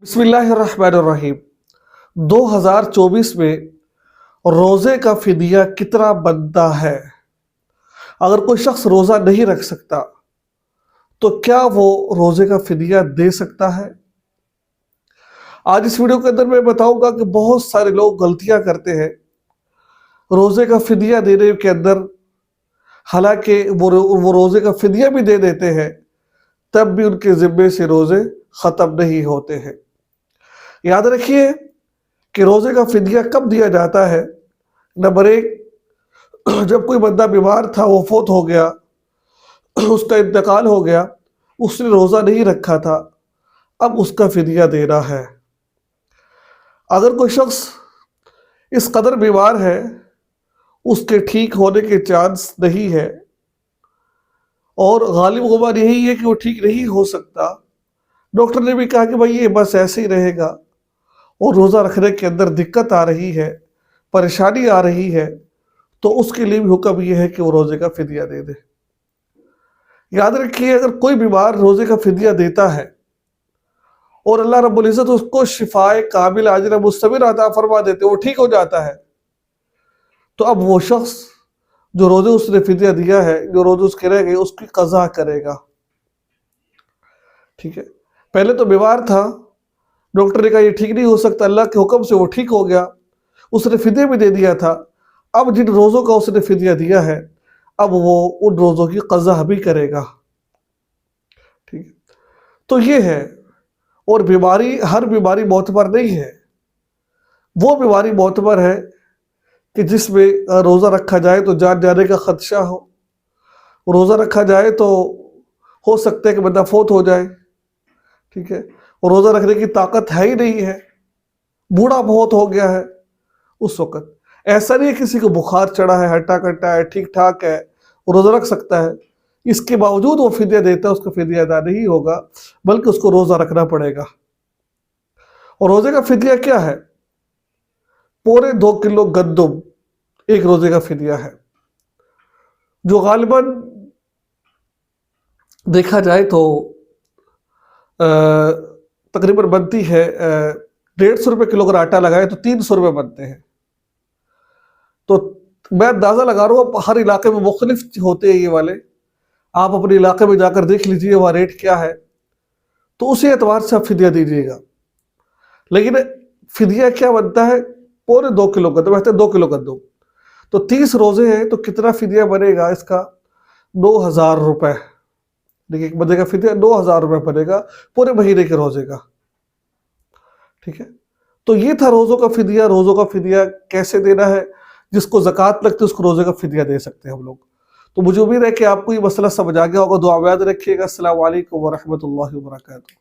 بسم اللہ الرحمن الرحیم 2024 میں روزے کا فدیہ کتنا بنتا ہے؟ اگر کوئی شخص روزہ نہیں رکھ سکتا تو کیا وہ روزے کا فدیہ دے سکتا ہے؟ آج اس ویڈیو کے اندر میں بتاؤں گا کہ بہت سارے لوگ غلطیاں کرتے ہیں روزے کا فدیہ دینے کے اندر، حالانکہ وہ روزے کا فدیہ بھی دے دیتے ہیں تب بھی ان کے ذمے سے روزے ختم نہیں ہوتے ہیں۔ یاد رکھیے کہ روزے کا فدیہ کب دیا جاتا ہے۔ نمبر 1، جب کوئی بندہ بیمار تھا، وہ فوت ہو گیا، اس کا انتقال ہو گیا، اس نے روزہ نہیں رکھا تھا، اب اس کا فدیہ دینا ہے۔ اگر کوئی شخص اس قدر بیمار ہے، اس کے ٹھیک ہونے کے چانس نہیں ہے اور غالب گمان یہی ہے کہ وہ ٹھیک نہیں ہو سکتا، ڈاکٹر نے بھی کہا کہ بھائی یہ بس ایسے ہی رہے گا اور روزہ رکھنے کے اندر دقت آ رہی ہے، پریشانی آ رہی ہے، تو اس کے لیے بھی حکم یہ ہے کہ وہ روزے کا فدیہ دے دے۔ یاد رکھیے، اگر کوئی بیمار روزے کا فدیہ دیتا ہے اور اللہ رب العزت اس کو شفائے کامل عاجلہ مستمر عطا فرما دیتے، وہ ٹھیک ہو جاتا ہے، تو اب وہ شخص جو روزے اس نے فدیہ دیا ہے، جو روزے اس کے رہ گئے، اس کی قضا کرے گا۔ ٹھیک ہے، پہلے تو بیمار تھا، ڈاکٹر نے کہا یہ ٹھیک نہیں ہو سکتا، اللہ کے حکم سے وہ ٹھیک ہو گیا، اس نے فدیہ بھی دے دیا تھا، اب جن روزوں کا اس نے فدیہ دیا ہے اب وہ ان روزوں کی قضا بھی کرے گا۔ ٹھیک ہے، تو یہ ہے۔ اور ہر بیماری معتبر نہیں ہے، وہ بیماری معتبر ہے کہ جس میں روزہ رکھا جائے تو جان جانے کا خدشہ ہو، روزہ رکھا جائے تو ہو سکتا ہے کہ بندہ فوت ہو جائے، ٹھیک ہے، اور روزہ رکھنے کی طاقت ہے ہی نہیں ہے، بوڑھا بہت ہو گیا ہے، اس وقت ایسا نہیں ہے کسی کو بخار چڑھا ہے، ہٹا کٹا ہے، ٹھیک ٹھاک ہے، روزہ رکھ سکتا ہے، اس کے باوجود وہ فدیہ دیتا ہے، اس کا فدیہ ادا نہیں ہوگا بلکہ اس کو روزہ رکھنا پڑے گا۔ اور روزے کا فدیہ کیا ہے؟ پورے 2 کلو گندم ایک روزے کا فدیہ ہے، جو غالباً دیکھا جائے تو تقریباً بنتی ہے 150 روپے کلو، اگر آٹا لگائے تو 300 روپے بنتے ہیں۔ تو میں اندازہ لگا رہا ہوں، ہر علاقے میں مختلف ہوتے ہیں یہ والے، آپ اپنے علاقے میں جا کر دیکھ لیجئے وہاں ریٹ کیا ہے، تو اسی اعتبار سے آپ فدیہ دیجئے گا۔ لیکن فدیہ کیا بنتا ہے؟ پورے 2 کلو گندم، بہتے 2 کلو گندم، تو 30 روزے ہیں تو کتنا فدیہ بنے گا اس کا؟ 2000 روپے۔ دیکھیں، ایک بندے کا فدیہ 2000 روپے بنے گا پورے مہینے کے روزے کا۔ ٹھیک ہے، تو یہ تھا روزوں کا فدیہ۔ روزوں کا فدیہ کیسے دینا ہے؟ جس کو زکوٰۃ لگتی ہے اس کو روزے کا فدیہ دے سکتے ہیں ہم لوگ۔ تو مجھے امید ہے کہ آپ کو یہ مسئلہ سمجھ آ گیا ہوگا۔ دعا میں یاد رکھیے گا۔ السلام علیکم ورحمۃ اللہ وبرکاتہ۔